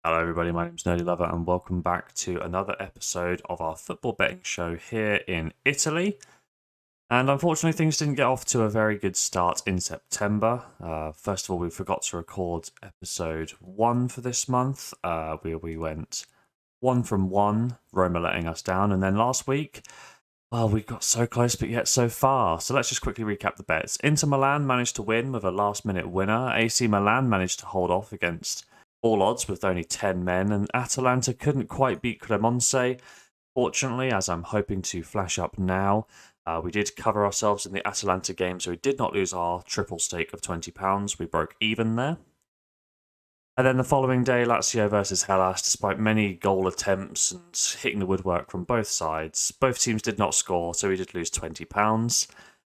Hello everybody, my name's Nerdy Lover and welcome back to another episode of our football betting show here in Italy. And unfortunately things didn't get off to a very good start in September. First of all, we forgot to record episode 1 for this month. We went 1 from 1, Roma letting us down. And then last week, well, we got so close but yet so far. So let's just quickly recap the bets. Inter Milan managed to win with a last minute winner. AC Milan managed to hold off against all odds with only 10 men, and Atalanta couldn't quite beat Cremonese. Fortunately, as I'm hoping to flash up now, we did cover ourselves in the Atalanta game, so we did not lose our triple stake of £20. We broke even there. And then the following day, Lazio versus Hellas, despite many goal attempts and hitting the woodwork from both sides, both teams did not score, so we did lose £20.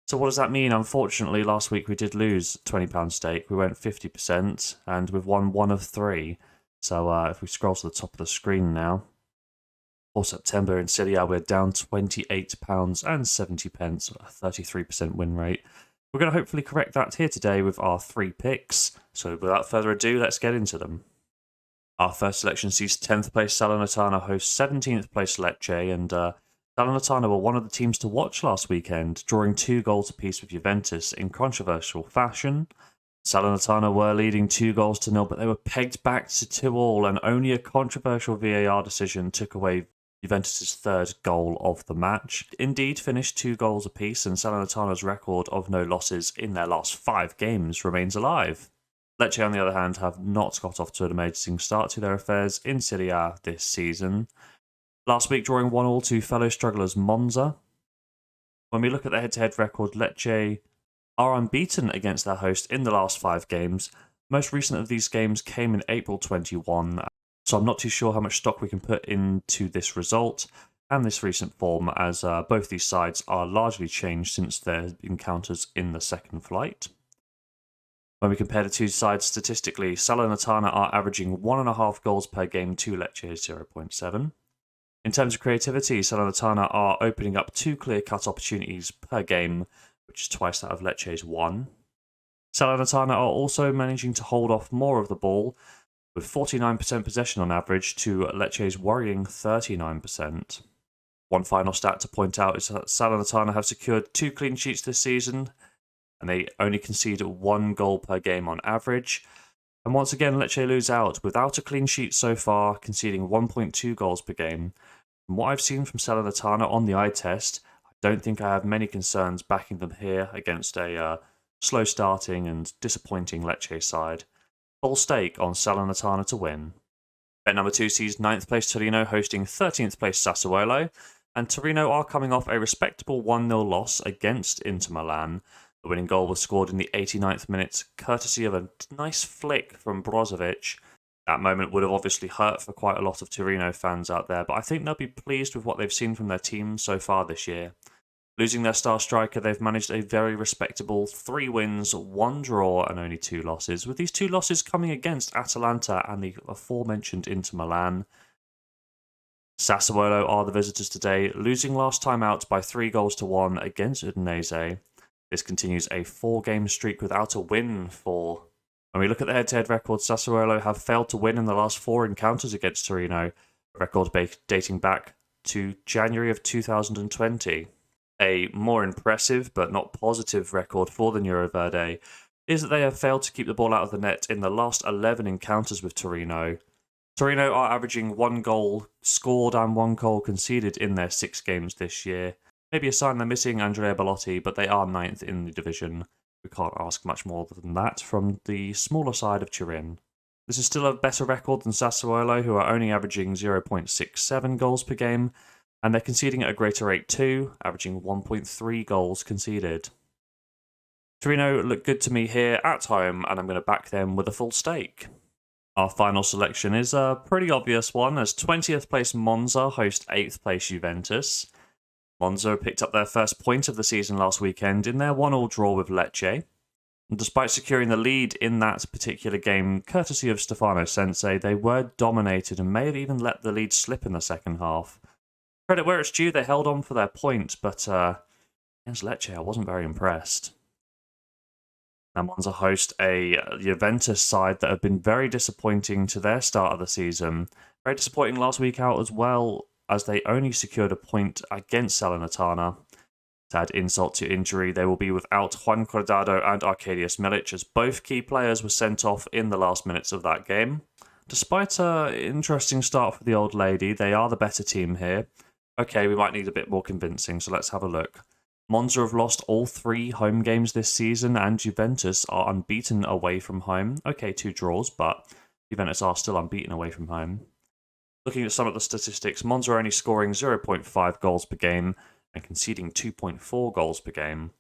So what does that mean? Unfortunately, last week we did lose £20 stake. We went 50%, and we've won 1 of 3. So if we scroll to the top of the screen now, for September in Serie A, we're down £28.70, a 33% win rate. We're going to hopefully correct that here today with our 3 picks. So without further ado, let's get into them. Our first selection sees 10th place Salernitana host 17th place Lecce, and Salernitana were one of the teams to watch last weekend, drawing 2 goals apiece with Juventus in controversial fashion. Salernitana were leading 2-0, but they were pegged back to 2-2, and only a controversial VAR decision took away Juventus' third goal of the match. Indeed, finished 2 goals apiece, and Salernitana's record of no losses in their last 5 games remains alive. Lecce, on the other hand, have not got off to an amazing start to their affairs in Serie A this season. Last week, drawing 1-1 to fellow strugglers Monza. When we look at the head-to-head record, Lecce are unbeaten against their host in the last 5 games. Most recent of these games came in April 21, so I'm not too sure how much stock we can put into this result and this recent form, as both these sides are largely changed since their encounters in the second flight. When we compare the two sides statistically, Salernitana are averaging 1.5 goals per game to Lecce's 0.7. In terms of creativity, Salernitana are opening up 2 clear-cut opportunities per game, which is twice that of Lecce's 1. Salernitana are also managing to hold off more of the ball, with 49% possession on average to Lecce's worrying 39%. One final stat to point out is that Salernitana have secured 2 clean sheets this season, and they only concede 1 goal per game on average. And once again, Lecce lose out without a clean sheet so far, conceding 1.2 goals per game. From what I've seen from Salernitana on the eye test, I don't think I have many concerns backing them here against a slow starting and disappointing Lecce side. Full stake on Salernitana to win. Bet number 2 sees 9th place Torino hosting 13th place Sassuolo, and Torino are coming off a respectable 1-0 loss against Inter Milan. The winning goal was scored in the 89th minute, courtesy of a nice flick from Brozovic. That moment would have obviously hurt for quite a lot of Torino fans out there, but I think they'll be pleased with what they've seen from their team so far this year. Losing their star striker, they've managed a very respectable 3 wins, 1 draw and only 2 losses, with these 2 losses coming against Atalanta and the aforementioned Inter Milan. Sassuolo are the visitors today, losing last time out by 3-1 against Udinese. This continues a 4-game streak without a win for... When we look at the head-to-head record, Sassuolo have failed to win in the last 4 encounters against Torino, a record dating back to January of 2020. A more impressive but not positive record for the Neuroverde is that they have failed to keep the ball out of the net in the last 11 encounters with Torino. Torino are averaging 1 goal scored and 1 goal conceded in their 6 games this year. Maybe a sign they're missing Andrea Bellotti, but they are 9th in the division. We can't ask much more than that from the smaller side of Turin. This is still a better record than Sassuolo, who are only averaging 0.67 goals per game, and they're conceding at a greater rate too, averaging 1.3 goals conceded. Torino look good to me here at home, and I'm going to back them with a full stake. Our final selection is a pretty obvious one, as 20th place Monza host 8th place Juventus. Monza picked up their first point of the season last weekend in their 1-1 draw with Lecce. And despite securing the lead in that particular game, courtesy of Stefano Sensei, they were dominated and may have even let the lead slip in the second half. Credit where it's due, they held on for their point, but against Lecce I wasn't very impressed. Now, Monza host a Juventus side that have been very disappointing to their start of the season. Very disappointing last week out as well, as they only secured a point against Salernitana. To add insult to injury, they will be without Juan Cuadrado and Arkadiusz Milic, as both key players were sent off in the last minutes of that game. Despite an interesting start for the old lady, they are the better team here. Okay, we might need a bit more convincing, so let's have a look. Monza have lost all 3 home games this season, and Juventus are unbeaten away from home. Okay, 2 draws, but Juventus are still unbeaten away from home. Looking at some of the statistics, Monza are only scoring 0.5 goals per game and conceding 2.4 goals per game.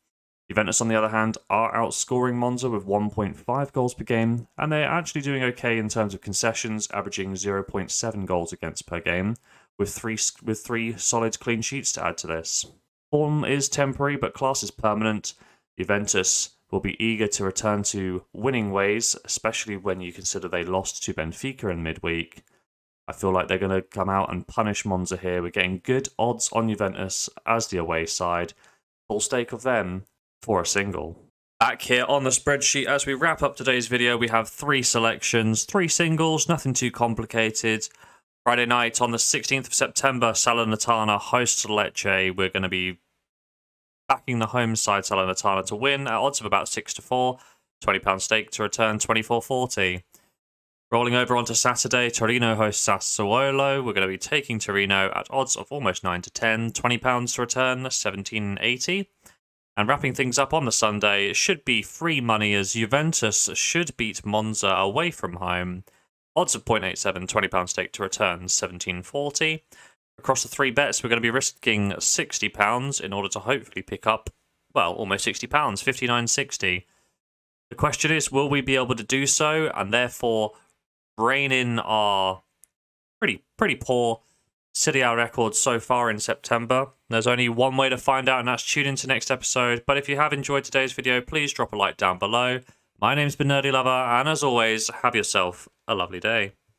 Juventus, on the other hand, are outscoring Monza with 1.5 goals per game, and they're actually doing okay in terms of concessions, averaging 0.7 goals against per game, with three solid clean sheets to add to this. Form is temporary, but class is permanent. Juventus will be eager to return to winning ways, especially when you consider they lost to Benfica in midweek. I feel like they're going to come out and punish Monza here. We're getting good odds on Juventus as the away side. Full stake of them for a single. Back here on the spreadsheet, as we wrap up today's video, we have 3 selections, 3 singles, nothing too complicated. Friday night on the 16th of September, Salernitana hosts Lecce. We're going to be backing the home side Salernitana to win at odds of about 6-4. £20 stake to return 24.40. Rolling over onto Saturday, Torino hosts Sassuolo. We're going to be taking Torino at odds of almost 9-10. £20 to return 17.80. And wrapping things up on the Sunday, it should be free money as Juventus should beat Monza away from home. Odds of 0.87, £20 stake to return, 17.40. Across the 3 bets, we're going to be risking £60 in order to hopefully pick up, well, almost £60, 59.60. The question is, will we be able to do so, and therefore rein in our pretty poor Serie A records so far in September? There's only one way to find out, and that's tune into next episode. But if you have enjoyed today's video, please drop a like down below. My name's been Nerdy Lover, and as always, have yourself a lovely day.